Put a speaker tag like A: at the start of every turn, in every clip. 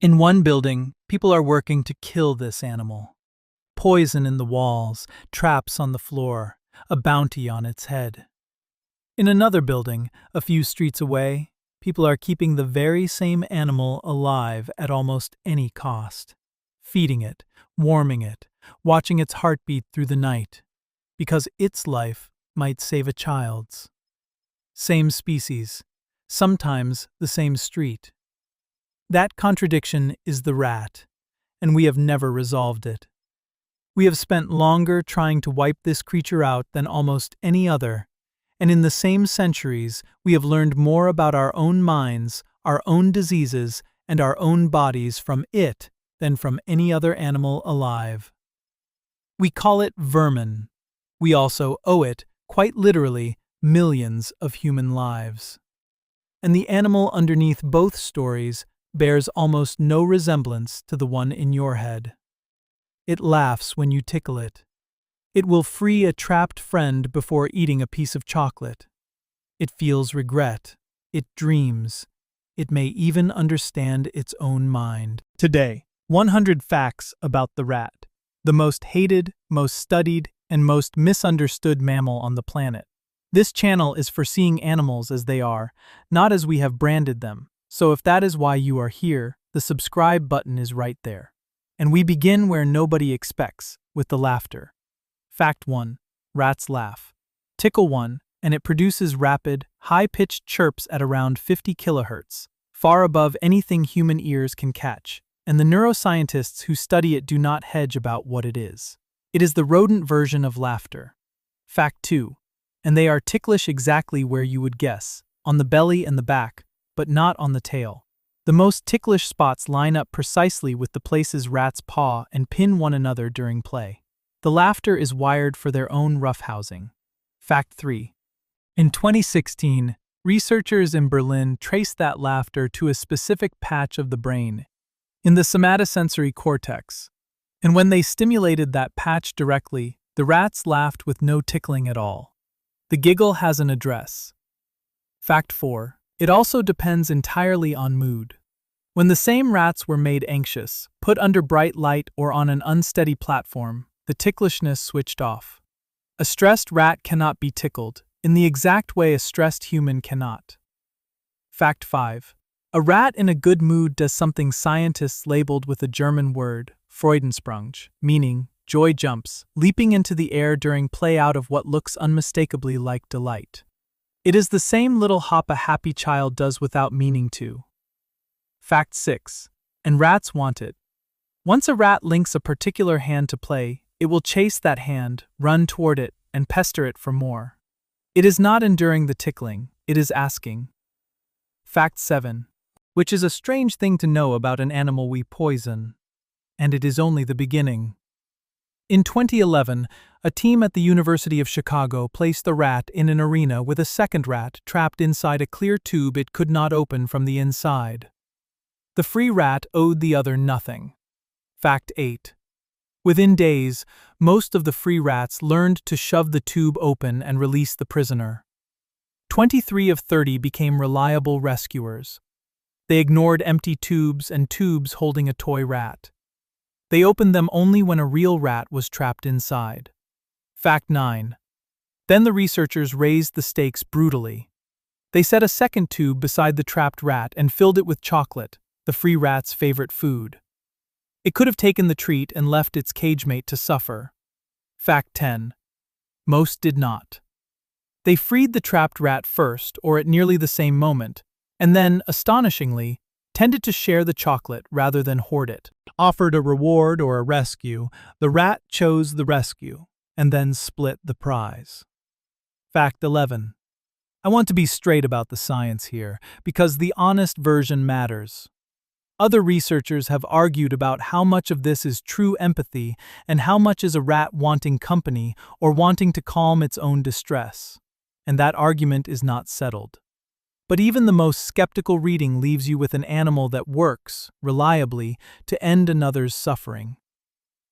A: In one building, people are working to kill this animal. Poison in the walls, traps on the floor, a bounty on its head. In another building, a few streets away, people are keeping the very same animal alive at almost any cost. Feeding it, warming it, watching its heartbeat through the night, because its life might save a child's. Same species, sometimes the same street. That contradiction is the rat, and we have never resolved it. We have spent longer trying to wipe this creature out than almost any other, and in the same centuries we have learned more about our own minds, our own diseases, and our own bodies from it than from any other animal alive. We call it vermin. We also owe it, quite literally, millions of human lives. And the animal underneath both stories bears almost no resemblance to the one in your head. It laughs when you tickle it. It will free a trapped friend before eating a piece of chocolate. It feels regret. It dreams. It may even understand its own mind. Today, 100 facts about the rat, the most hated, most studied, and most misunderstood mammal on the planet. This channel is for seeing animals as they are, not as we have branded them. So if that is why you are here, the subscribe button is right there. And we begin where nobody expects, with the laughter. Fact 1. Rats laugh. Tickle 1, and it produces rapid, high-pitched chirps at around 50 kilohertz, far above anything human ears can catch, and the neuroscientists who study it do not hedge about what it is. It is the rodent version of laughter. Fact 2. And they are ticklish exactly where you would guess, on the belly and the back, but not on the tail. The most ticklish spots line up precisely with the places rats paw and pin one another during play. The laughter is wired for their own roughhousing. Fact 3. In 2016, researchers in Berlin traced that laughter to a specific patch of the brain, in the somatosensory cortex. And when they stimulated that patch directly, the rats laughed with no tickling at all. The giggle has an address. Fact 4. It also depends entirely on mood. When the same rats were made anxious, put under bright light or on an unsteady platform, the ticklishness switched off. A stressed rat cannot be tickled, in the exact way a stressed human cannot. Fact 5. A rat in a good mood does something scientists labeled with a German word, Freudensprung, meaning joy jumps, leaping into the air during play out of what looks unmistakably like delight. It is the same little hop a happy child does without meaning to. Fact 6. And rats want it. Once a rat links a particular hand to play, it will chase that hand, run toward it, and pester it for more. It is not enduring the tickling, it is asking. Fact 7. Which is a strange thing to know about an animal we poison. And it is only the beginning. In 2011, a team at the University of Chicago placed the rat in an arena with a second rat trapped inside a clear tube it could not open from the inside. The free rat owed the other nothing. Fact 8. Within days, most of the free rats learned to shove the tube open and release the prisoner. 23 of 30 became reliable rescuers. They ignored empty tubes and tubes holding a toy rat. They opened them only when a real rat was trapped inside. Fact 9. Then the researchers raised the stakes brutally. They set a second tube beside the trapped rat and filled it with chocolate, the free rat's favorite food. It could have taken the treat and left its cagemate to suffer. Fact 10. Most did not. They freed the trapped rat first, or at nearly the same moment, and then, astonishingly, tended to share the chocolate rather than hoard it. Offered a reward or a rescue, the rat chose the rescue, and then split the prize. Fact 11. I want to be straight about the science here, because the honest version matters. Other researchers have argued about how much of this is true empathy and how much is a rat wanting company or wanting to calm its own distress, and that argument is not settled. But even the most skeptical reading leaves you with an animal that works, reliably, to end another's suffering.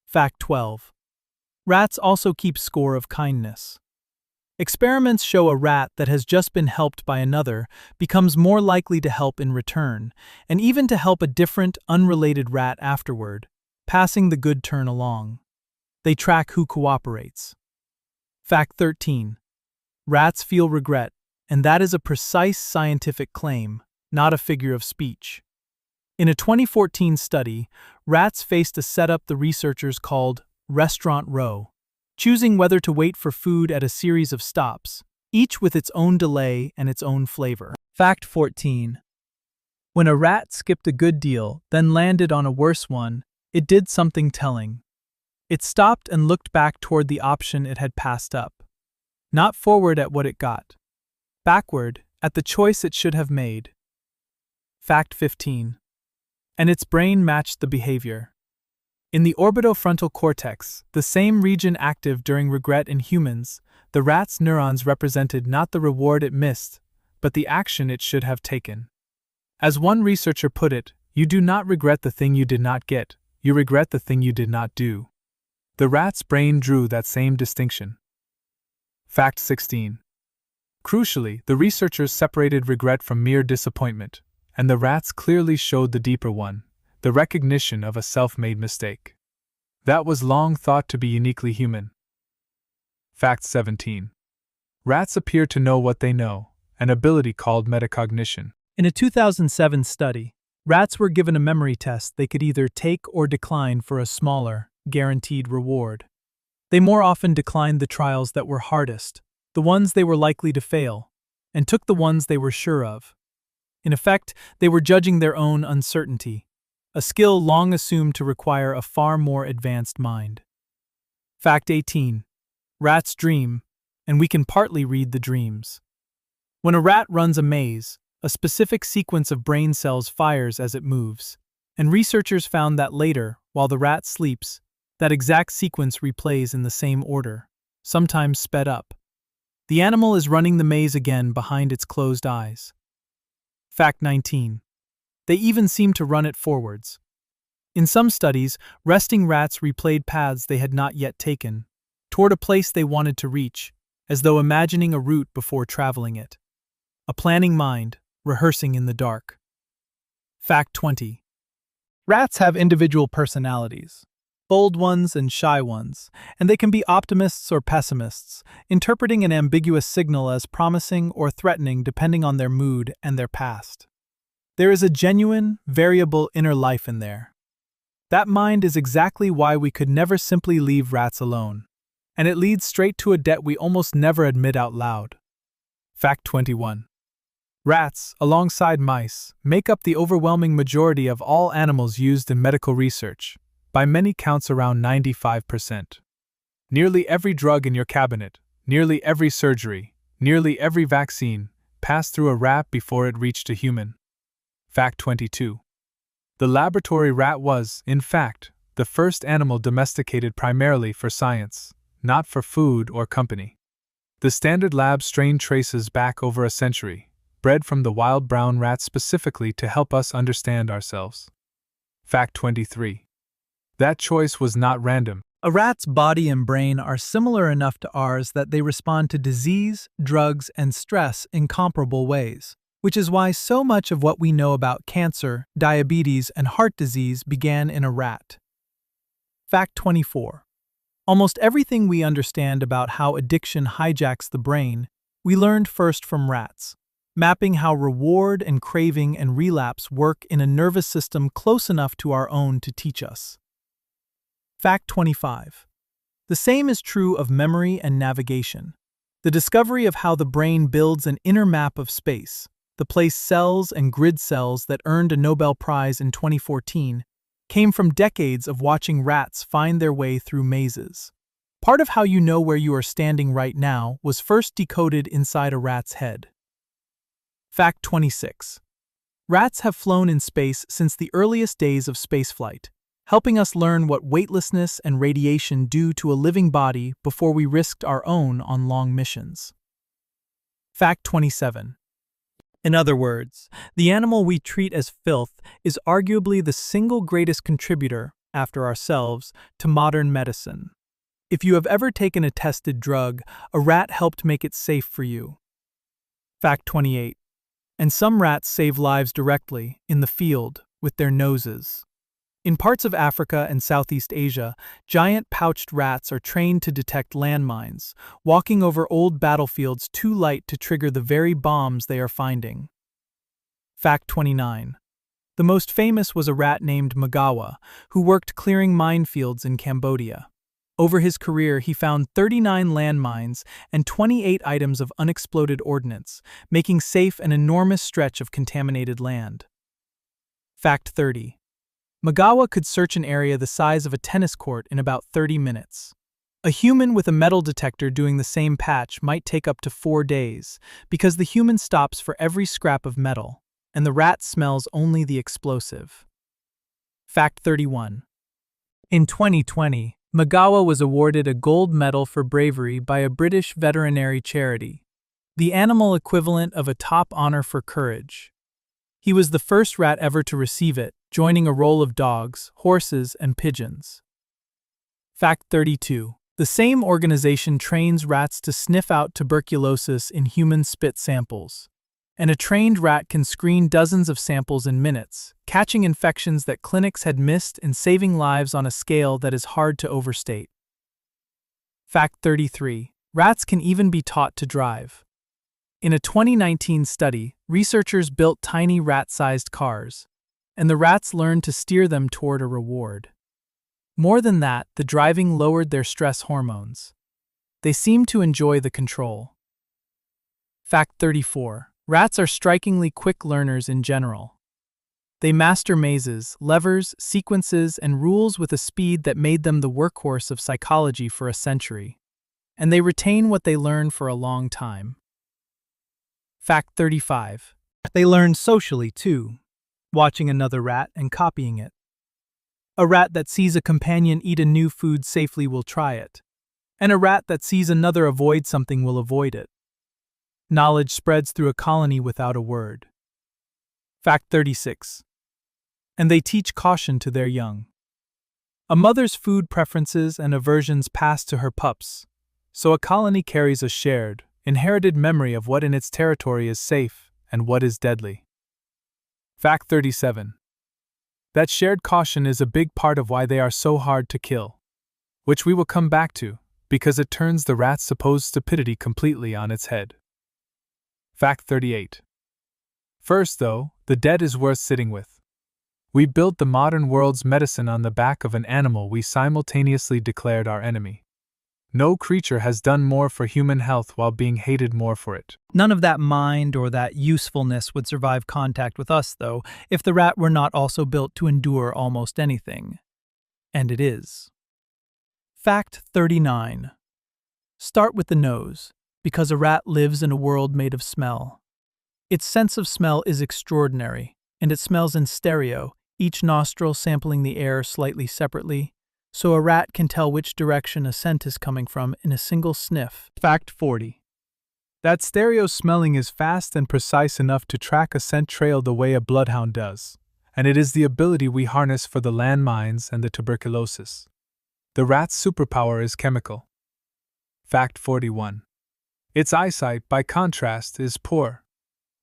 A: Fact 12. Rats also keep score of kindness. Experiments show a rat that has just been helped by another becomes more likely to help in return, and even to help a different, unrelated rat afterward, passing the good turn along. They track who cooperates. Fact 13. Rats feel regret, and that is a precise scientific claim, not a figure of speech. In a 2014 study, rats faced a setup the researchers called restaurant row, choosing whether to wait for food at a series of stops, each with its own delay and its own flavor. Fact 14. When a rat skipped a good deal, then landed on a worse one, it did something telling. It stopped and looked back toward the option it had passed up. Not forward at what it got. Backward at the choice it should have made. Fact 15. And its brain matched the behavior. In the orbitofrontal cortex, the same region active during regret in humans, the rat's neurons represented not the reward it missed, but the action it should have taken. As one researcher put it, you do not regret the thing you did not get, you regret the thing you did not do. The rat's brain drew that same distinction. Fact 16. Crucially, the researchers separated regret from mere disappointment, and the rats clearly showed the deeper one, the recognition of a self-made mistake. That was long thought to be uniquely human. Fact 17. Rats appear to know what they know, an ability called metacognition. In a 2007 study, rats were given a memory test they could either take or decline for a smaller, guaranteed reward. They more often declined the trials that were hardest, the ones they were likely to fail, and took the ones they were sure of. In effect, they were judging their own uncertainty, a skill long assumed to require a far more advanced mind. Fact 18. Rats dream, and we can partly read the dreams. When a rat runs a maze, a specific sequence of brain cells fires as it moves, and researchers found that later, while the rat sleeps, that exact sequence replays in the same order, sometimes sped up. The animal is running the maze again behind its closed eyes. Fact 19. They even seem to run it forwards. In some studies, resting rats replayed paths they had not yet taken, toward a place they wanted to reach, as though imagining a route before traveling it. A planning mind, rehearsing in the dark. Fact 20. Rats have individual personalities, bold ones and shy ones, and they can be optimists or pessimists, interpreting an ambiguous signal as promising or threatening depending on their mood and their past. There is a genuine, variable inner life in there. That mind is exactly why we could never simply leave rats alone, and it leads straight to a debt we almost never admit out loud. Fact 21. Rats, alongside mice, make up the overwhelming majority of all animals used in medical research, by many counts around 95%. Nearly every drug in your cabinet, nearly every surgery, nearly every vaccine, passed through a rat before it reached a human. Fact 22. The laboratory rat was, in fact, the first animal domesticated primarily for science, not for food or company. The standard lab strain traces back over a century, bred from the wild brown rat specifically to help us understand ourselves. Fact 23. That choice was not random. A rat's body and brain are similar enough to ours that they respond to disease, drugs, and stress in comparable ways, which is why so much of what we know about cancer, diabetes, and heart disease began in a rat. Fact 24. Almost everything we understand about how addiction hijacks the brain, we learned first from rats, mapping how reward and craving and relapse work in a nervous system close enough to our own to teach us. Fact 25. The same is true of memory and navigation. The discovery of how the brain builds an inner map of space, the place cells and grid cells that earned a Nobel Prize in 2014, came from decades of watching rats find their way through mazes. Part of how you know where you are standing right now was first decoded inside a rat's head. Fact 26. Rats have flown in space since the earliest days of spaceflight, helping us learn what weightlessness and radiation do to a living body before we risked our own on long missions. Fact 27. In other words, the animal we treat as filth is arguably the single greatest contributor, after ourselves, to modern medicine. If you have ever taken a tested drug, a rat helped make it safe for you. Fact 28. And some rats save lives directly, in the field, with their noses. In parts of Africa and Southeast Asia, giant pouched rats are trained to detect landmines, walking over old battlefields too light to trigger the very bombs they are finding. Fact 29. The most famous was a rat named Magawa, who worked clearing minefields in Cambodia. Over his career, he found 39 landmines and 28 items of unexploded ordnance, making safe an enormous stretch of contaminated land. Fact 30. Magawa could search an area the size of a tennis court in about 30 minutes. A human with a metal detector doing the same patch might take up to 4 days, because the human stops for every scrap of metal, and the rat smells only the explosive. Fact 31. In 2020, Magawa was awarded a gold medal for bravery by a British veterinary charity, the animal equivalent of a top honor for courage. He was the first rat ever to receive it, joining a roll of dogs, horses, and pigeons. Fact 32. The same organization trains rats to sniff out tuberculosis in human spit samples. And a trained rat can screen dozens of samples in minutes, catching infections that clinics had missed and saving lives on a scale that is hard to overstate. Fact 33. Rats can even be taught to drive. In a 2019 study, researchers built tiny rat-sized cars, and the rats learned to steer them toward a reward. More than that, the driving lowered their stress hormones. They seemed to enjoy the control. Fact 34. Rats are strikingly quick learners in general. They master mazes, levers, sequences, and rules with a speed that made them the workhorse of psychology for a century. And they retain what they learn for a long time. Fact 35. They learn socially, too, watching another rat and copying it. A rat that sees a companion eat a new food safely will try it, and a rat that sees another avoid something will avoid it. Knowledge spreads through a colony without a word. Fact 36. And they teach caution to their young. A mother's food preferences and aversions pass to her pups, so a colony carries a shared, inherited memory of what in its territory is safe and what is deadly. Fact 37. That shared caution is a big part of why they are so hard to kill, which we will come back to, because it turns the rat's supposed stupidity completely on its head. Fact 38. First, though, the dead is worth sitting with. We built the modern world's medicine on the back of an animal we simultaneously declared our enemy. No creature has done more for human health while being hated more for it.
B: None of that mind or that usefulness would survive contact with us, though, if the rat were not also built to endure almost anything. And it is. Fact 39. Start with the nose, because a rat lives in a world made of smell. Its sense of smell is extraordinary, and it smells in stereo, each nostril sampling the air slightly separately, so a rat can tell which direction a scent is coming from in a single sniff.
A: Fact 40. That stereo smelling is fast and precise enough to track a scent trail the way a bloodhound does, and it is the ability we harness for the landmines and the tuberculosis. The rat's superpower is chemical. Fact 41. Its eyesight, by contrast, is poor.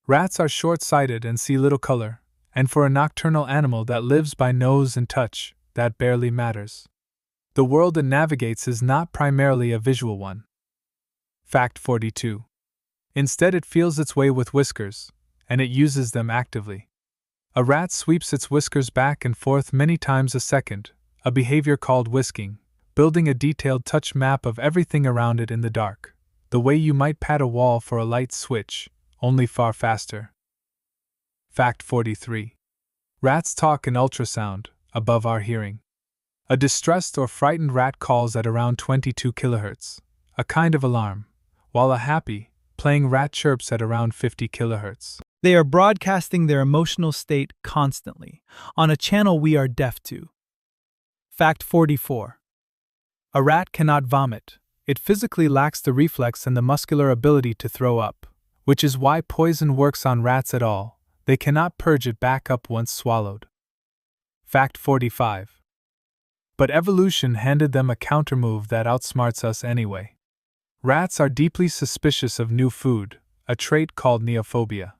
A: Rats are short-sighted and see little color, and for a nocturnal animal that lives by nose and touch, that barely matters. The world it navigates is not primarily a visual one. Fact 42. Instead, it feels its way with whiskers, and it uses them actively. A rat sweeps its whiskers back and forth many times a second, a behavior called whisking, building a detailed touch map of everything around it in the dark, the way you might pat a wall for a light switch, only far faster. Fact 43. Rats talk in ultrasound, above our hearing. A distressed or frightened rat calls at around 22 kilohertz, a kind of alarm, while a happy, playing rat chirps at around 50 kilohertz.
B: They are broadcasting their emotional state constantly, on a channel we are deaf to. Fact 44. A rat cannot vomit. It physically lacks the reflex and the muscular ability to throw up, which is why poison works on rats at all. They cannot purge it back up once swallowed. Fact 45.
A: But evolution handed them a countermove that outsmarts us anyway. Rats are deeply suspicious of new food, a trait called neophobia.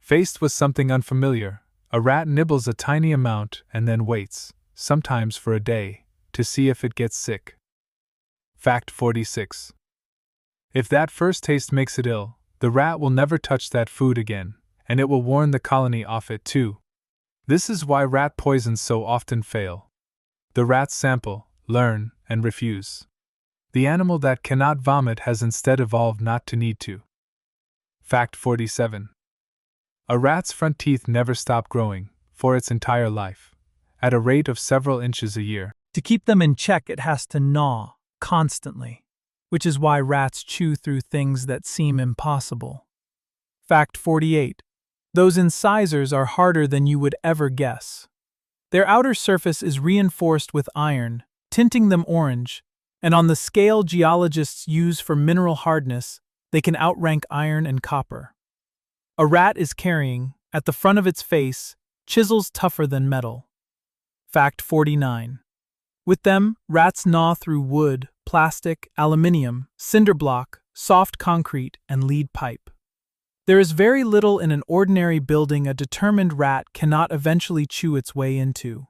A: Faced with something unfamiliar, a rat nibbles a tiny amount and then waits, sometimes for a day, to see if it gets sick. Fact 46. If that first taste makes it ill, the rat will never touch that food again, and it will warn the colony off it too. This is why rat poisons so often fail. The rats sample, learn, and refuse. The animal that cannot vomit has instead evolved not to need to. Fact 47. A rat's front teeth never stop growing, for its entire life, at a rate of several inches a year.
B: To keep them in check, it has to gnaw constantly, which is why rats chew through things that seem impossible. Fact 48. Those incisors are harder than you would ever guess. Their outer surface is reinforced with iron, tinting them orange, and on the scale geologists use for mineral hardness, they can outrank iron and copper. A rat is carrying, at the front of its face, chisels tougher than metal. Fact 49. With them, rats gnaw through wood, plastic, aluminium, cinder block, soft concrete, and lead pipe. There is very little in an ordinary building a determined rat cannot eventually chew its way into.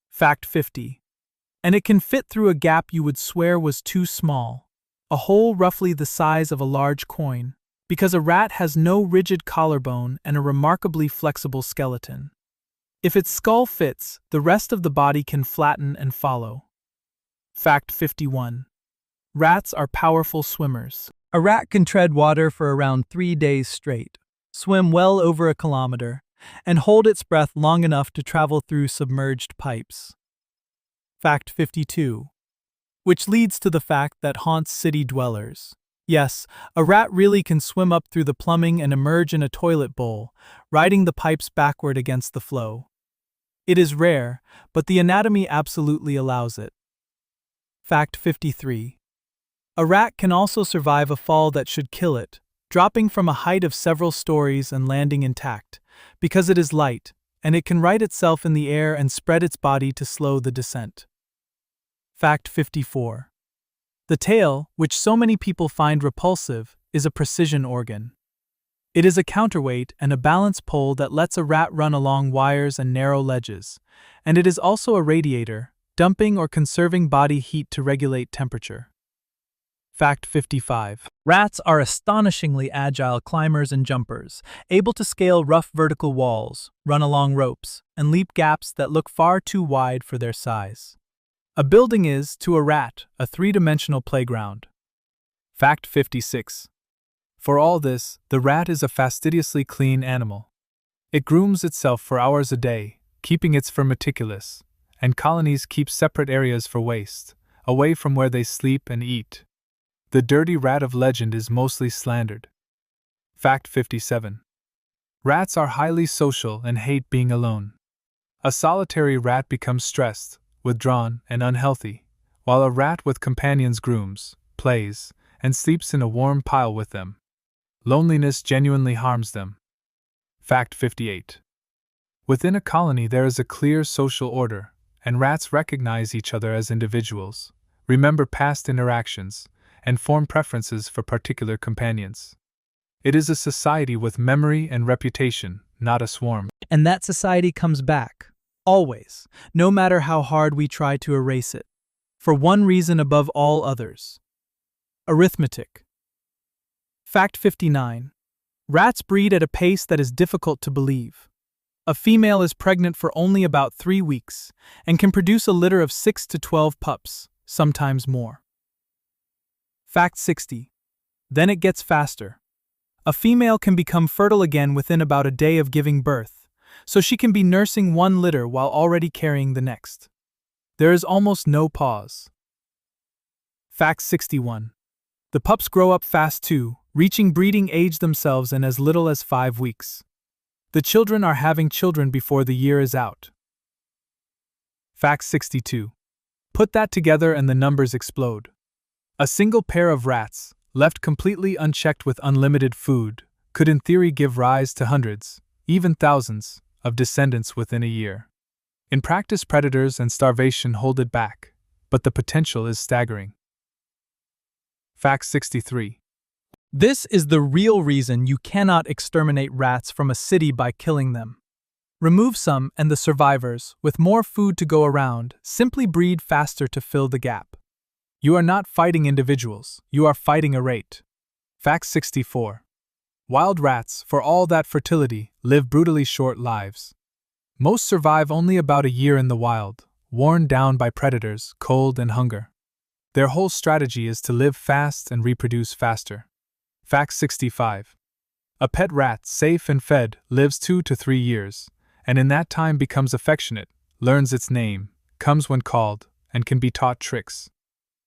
B: Fact 50. And it can fit through a gap you would swear was too small, a hole roughly the size of a large coin, because a rat has no rigid collarbone and a remarkably flexible skeleton. If its skull fits, the rest of the body can flatten and follow. Fact 51. Rats are powerful swimmers. A rat can tread water for around 3 days straight, swim well over a kilometer, and hold its breath long enough to travel through submerged pipes. Fact 52. Which leads to the fact that haunts city dwellers. Yes, a rat really can swim up through the plumbing and emerge in a toilet bowl, riding the pipes backward against the flow. It is rare, but the anatomy absolutely allows it. Fact 53. A rat can also survive a fall that should kill it, dropping from a height of several stories and landing intact, because it is light, and it can right itself in the air and spread its body to slow the descent. Fact 54. The tail, which so many people find repulsive, is a precision organ. It is a counterweight and a balance pole that lets a rat run along wires and narrow ledges, and it is also a radiator, dumping or conserving body heat to regulate temperature. Fact 55. Rats are astonishingly agile climbers and jumpers, able to scale rough vertical walls, run along ropes, and leap gaps that look far too wide for their size. A building is, to a rat, a three-dimensional playground. Fact 56. For all this, the rat is a fastidiously clean animal. It grooms itself for hours a day, keeping its fur meticulous, and colonies keep separate areas for waste, away from where they sleep and eat. The dirty rat of legend is mostly slandered. Fact 57. Rats are highly social and hate being alone. A solitary rat becomes stressed, withdrawn, and unhealthy, while a rat with companions grooms, plays, and sleeps in a warm pile with them. Loneliness genuinely harms them. Fact 58. Within a colony there is a clear social order, and rats recognize each other as individuals, remember past interactions, and form preferences for particular companions. It is a society with memory and reputation, not a swarm. And that society comes back, always, no matter how hard we try to erase it, for one reason above all others: arithmetic. Fact 59. Rats breed at a pace that is difficult to believe. A female is pregnant for only about 3 weeks and can produce a litter of 6 to 12 pups, sometimes more. Fact 60. Then it gets faster. A female can become fertile again within about a day of giving birth, so she can be nursing one litter while already carrying the next. There is almost no pause. Fact 61. The pups grow up fast too, reaching breeding age themselves in as little as 5 weeks. The children are having children before the year is out. Fact 62. Put that together and the numbers explode. A single pair of rats, left completely unchecked with unlimited food, could in theory give rise to hundreds, even thousands, of descendants within a year. In practice, predators and starvation hold it back, but the potential is staggering. Fact 63. This is the real reason you cannot exterminate rats from a city by killing them. Remove some, and the survivors, with more food to go around, simply breed faster to fill the gap. You are not fighting individuals, you are fighting a rate. Fact 64. Wild rats, for all that fertility, live brutally short lives. Most survive only about a year in the wild, worn down by predators, cold, and hunger. Their whole strategy is to live fast and reproduce faster. Fact 65. A pet rat, safe and fed, lives 2 to 3 years, and in that time becomes affectionate, learns its name, comes when called, and can be taught tricks.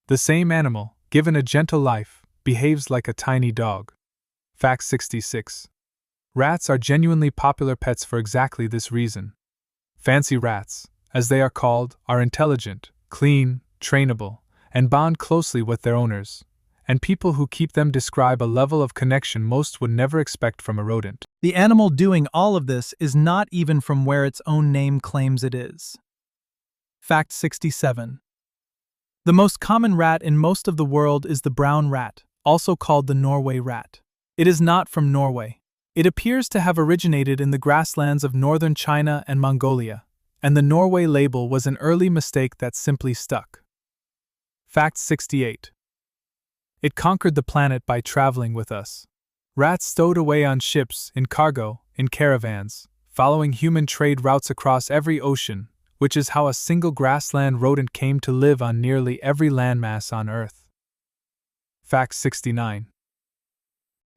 B: The same animal, given a gentle life, behaves like a tiny dog. Fact 66. Rats are genuinely popular pets for exactly this reason. Fancy rats, as they are called, are intelligent, clean, trainable, and bond closely with their owners, and people who keep them describe a level of connection most would never expect from a rodent. The animal doing all of this is not even from where its own name claims it is. Fact 67. The most common rat in most of the world is the brown rat, also called the Norway rat. It is not from Norway. It appears to have originated in the grasslands of northern China and Mongolia, and the Norway label was an early mistake that simply stuck. Fact 68. It conquered the planet by traveling with us. Rats stowed away on ships, in cargo, in caravans, following human trade routes across every ocean, which is how a single grassland rodent came to live on nearly every landmass on Earth. Fact 69.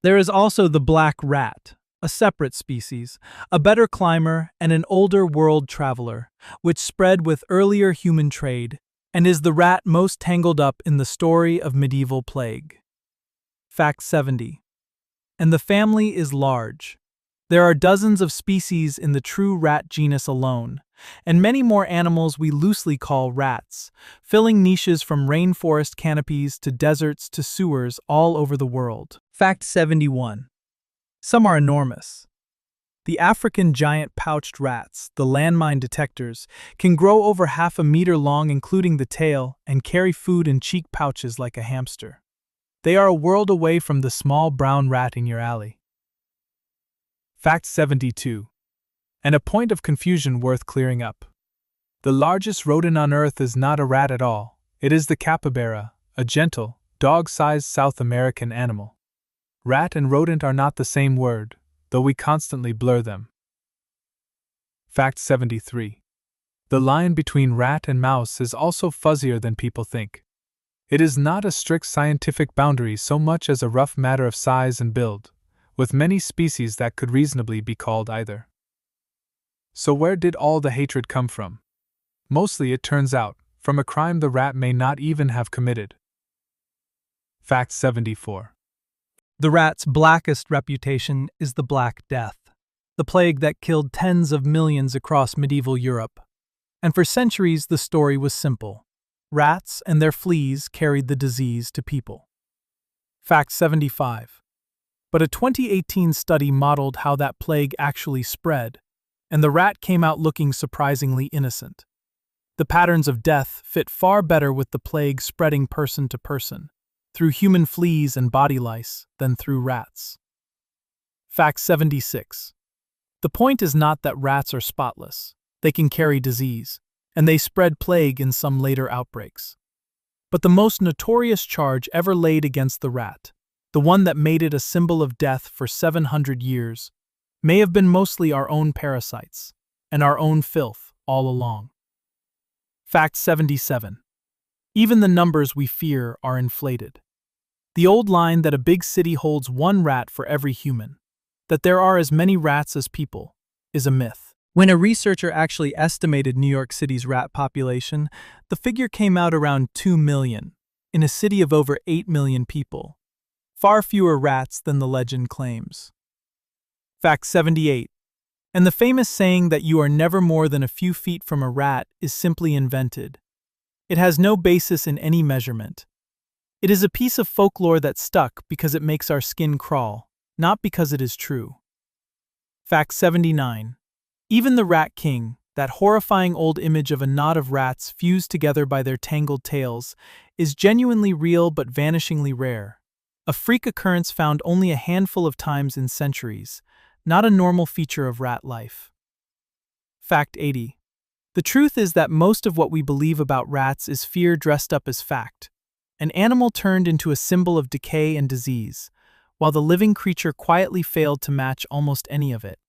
B: There is also the black rat, a separate species, a better climber and an older world traveler, which spread with earlier human trade, and is the rat most tangled up in the story of medieval plague. Fact 70. And the family is large. There are dozens of species in the true rat genus alone, and many more animals we loosely call rats, filling niches from rainforest canopies to deserts to sewers all over the world. Fact 71. Some are enormous. The African giant pouched rats, the landmine-detectors, can grow over 1/2 meter long including the tail and carry food in cheek pouches like a hamster. They are a world away from the small brown rat in your alley. Fact 72. And a point of confusion worth clearing up. The largest rodent on Earth is not a rat at all, it is the capybara, a gentle, dog-sized South American animal. Rat and rodent are not the same word, though we constantly blur them. Fact 73. The line between rat and mouse is also fuzzier than people think. It is not a strict scientific boundary so much as a rough matter of size and build, with many species that could reasonably be called either. So where did all the hatred come from? Mostly, it turns out, from a crime the rat may not even have committed. Fact 74. The rat's blackest reputation is the Black Death, the plague that killed tens of millions across medieval Europe. And for centuries the story was simple. Rats and their fleas carried the disease to people. Fact 75. But a 2018 study modeled how that plague actually spread, and the rat came out looking surprisingly innocent. The patterns of death fit far better with the plague spreading person to person, through human fleas and body lice, than through rats. Fact 76. The point is not that rats are spotless. They can carry disease, and they spread plague in some later outbreaks. But the most notorious charge ever laid against the rat, the one that made it a symbol of death for 700 years, may have been mostly our own parasites, and our own filth all along. Fact 77. Even the numbers we fear are inflated. The old line that a big city holds one rat for every human, that there are as many rats as people, is a myth. When a researcher actually estimated New York City's rat population, the figure came out around 2 million, in a city of over 8 million people. Far fewer rats than the legend claims. Fact 78. And the famous saying that you are never more than a few feet from a rat is simply invented. It has no basis in any measurement. It is a piece of folklore that stuck because it makes our skin crawl, not because it is true. Fact 79. Even the rat king,
A: that horrifying old image of a knot of rats fused together by their tangled tails, is genuinely real but vanishingly rare. A freak occurrence found only a handful of times in centuries, not a normal feature of rat life. Fact 80. The truth is that most of what we believe about rats is fear dressed up as fact, an animal turned into a symbol of decay and disease, while the living creature quietly failed to match almost any of it.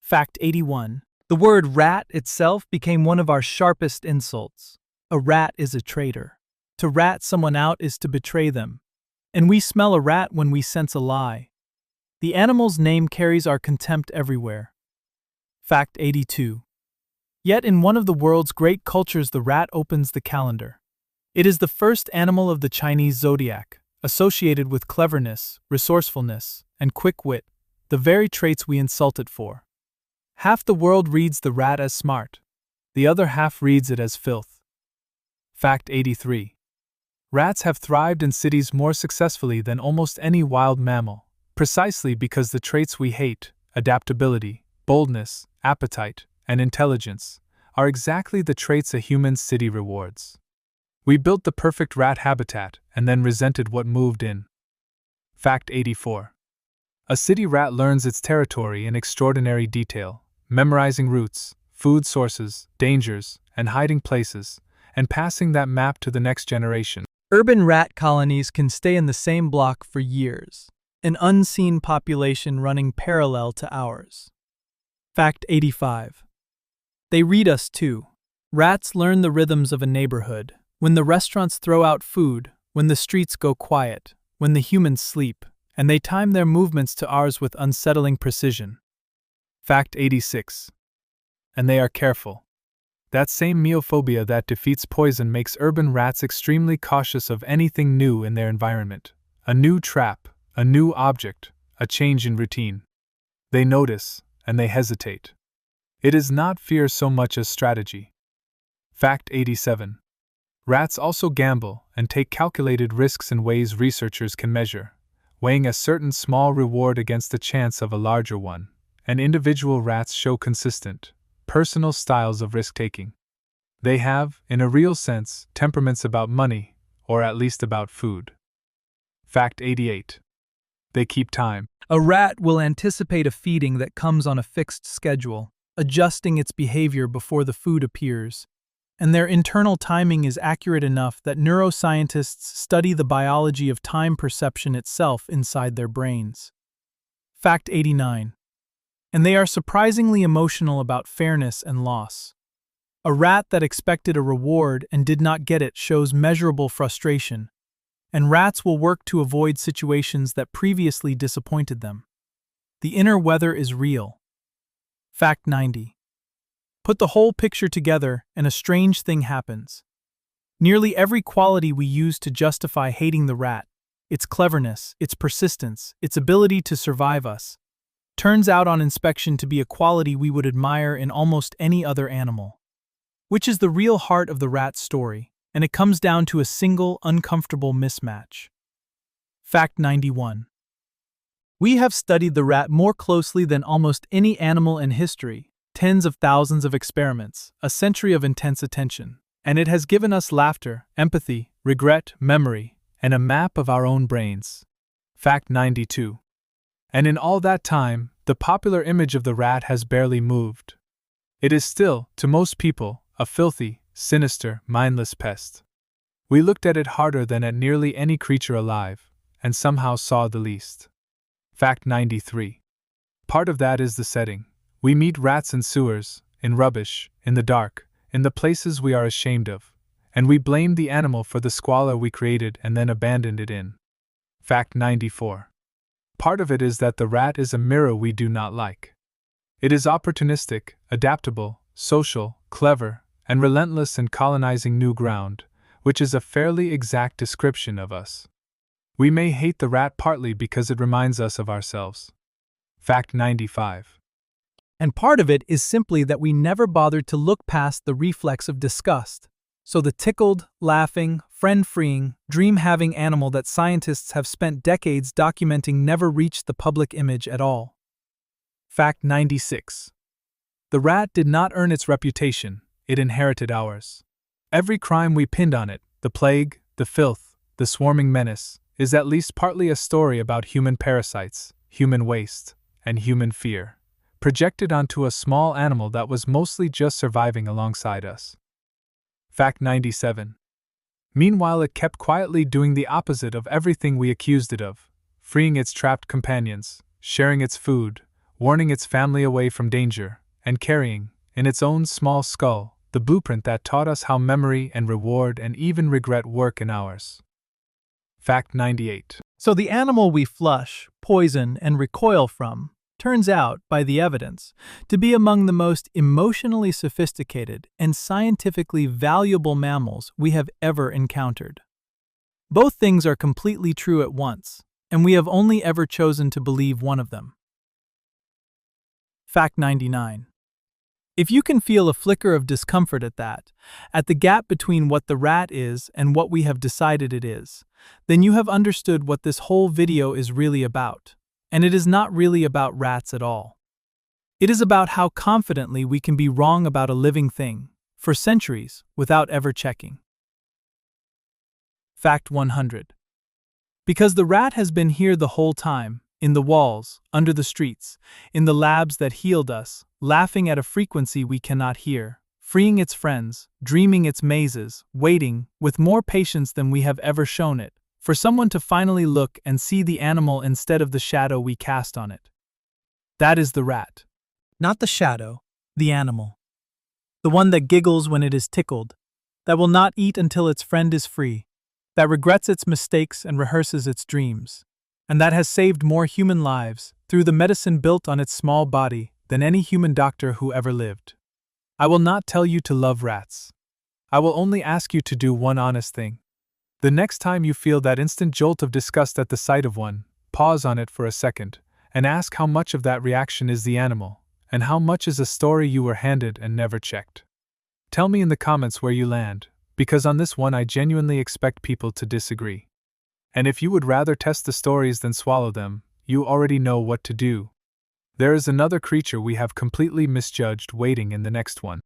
A: Fact 81.
B: The word rat itself became one of our sharpest insults. A rat is a traitor. To rat someone out is to betray them. And we smell a rat when we sense a lie. The animal's name carries our contempt everywhere. Fact 82. Yet in one of the world's great cultures, the rat opens the calendar. It is the first animal of the Chinese zodiac, associated with cleverness, resourcefulness, and quick wit, the very traits we insult it for. Half the world reads the rat as smart. The other half reads it as filth. Fact 83. Rats have thrived in cities more successfully than almost any wild mammal, precisely because the traits we hate, adaptability, boldness, appetite, and intelligence, are exactly the traits a human city rewards. We built the perfect rat habitat and then resented what moved in. Fact 84. A city rat learns its territory in extraordinary detail, memorizing routes, food sources, dangers, and hiding places, and passing that map to the next generation. Urban rat colonies can stay in the same block for years, an unseen population running parallel to ours. Fact 85. They read us too. Rats learn the rhythms of a neighborhood. When the restaurants throw out food, when the streets go quiet, when the humans sleep, and they time their movements to ours with unsettling precision. Fact 86. And they are careful. That same meophobia that defeats poison makes urban rats extremely cautious of anything new in their environment. A new trap, a new object, a change in routine. They notice, and they hesitate. It is not fear so much as strategy. Fact 87. Rats also gamble and take calculated risks in ways researchers can measure, weighing a certain small reward against the chance of a larger one, and individual rats show consistent, personal styles of risk-taking. They have, in a real sense, temperaments about money, or at least about food. Fact 88. They keep time. A rat will anticipate a feeding that comes on a fixed schedule, adjusting its behavior before the food appears, and their internal timing is accurate enough that neuroscientists study the biology of time perception itself inside their brains. Fact 89. And they are surprisingly emotional about fairness and loss. A rat that expected a reward and did not get it shows measurable frustration, and rats will work to avoid situations that previously disappointed them. The inner weather is real. Fact 90. Put the whole picture together and a strange thing happens. Nearly every quality we use to justify hating the rat, its cleverness, its persistence, its ability to survive us, turns out on inspection to be a quality we would admire in almost any other animal. Which is the real heart of the rat story, and it comes down to a single, uncomfortable mismatch. Fact 91. We have studied the rat more closely than almost any animal in history, tens of thousands of experiments, a century of intense attention, and it has given us laughter, empathy, regret, memory, and a map of our own brains. Fact 92. And in all that time, the popular image of the rat has barely moved. It is still, to most people, a filthy, sinister, mindless pest. We looked at it harder than at nearly any creature alive, and somehow saw the least. Fact 93. Part of that is the setting. We meet rats in sewers, in rubbish, in the dark, in the places we are ashamed of, and we blame the animal for the squalor we created and then abandoned it in. Fact 94. Part of it is that the rat is a mirror we do not like. It is opportunistic, adaptable, social, clever, and relentless in colonizing new ground, which is a fairly exact description of us. We may hate the rat partly because it reminds us of ourselves. Fact 95. And part of it is simply that we never bothered to look past the reflex of disgust. So the tickled, laughing, friend-freeing, dream-having animal that scientists have spent decades documenting never reached the public image at all. Fact 96. The rat did not earn its reputation, it inherited ours. Every crime we pinned on it, the plague, the filth, the swarming menace, is at least partly a story about human parasites, human waste, and human fear, projected onto a small animal that was mostly just surviving alongside us. Fact 97. Meanwhile, it kept quietly doing the opposite of everything we accused it of, freeing its trapped companions, sharing its food, warning its family away from danger, and carrying, in its own small skull, the blueprint that taught us how memory and reward and even regret work in ours. Fact 98.
A: So the animal we flush, poison, and recoil from turns out, by the evidence, to be among the most emotionally sophisticated and scientifically valuable mammals we have ever encountered. Both things are completely true at once, and we have only ever chosen to believe one of them. Fact 99. If you can feel a flicker of discomfort at the gap between what the rat is and what we have decided it is, then you have understood what this whole video is really about. And it is not really about rats at all. It is about how confidently we can be wrong about a living thing, for centuries, without ever checking. Fact 100. Because the rat has been here the whole time, in the walls, under the streets, in the labs that healed us, laughing at a frequency we cannot hear, freeing its friends, dreaming its mazes, waiting, with more patience than we have ever shown it, for someone to finally look and see the animal instead of the shadow we cast on it. That is the rat. Not the shadow, the animal. The one that giggles when it is tickled, that will not eat until its friend is free, that regrets its mistakes and rehearses its dreams, and that has saved more human lives through the medicine built on its small body than any human doctor who ever lived. I will not tell you to love rats. I will only ask you to do one honest thing. The next time you feel that instant jolt of disgust at the sight of one, pause on it for a second, and ask how much of that reaction is the animal, and how much is a story you were handed and never checked. Tell me in the comments where you land, because on this one I genuinely expect people to disagree. And if you would rather test the stories than swallow them, you already know what to do. There is another creature we have completely misjudged waiting in the next one.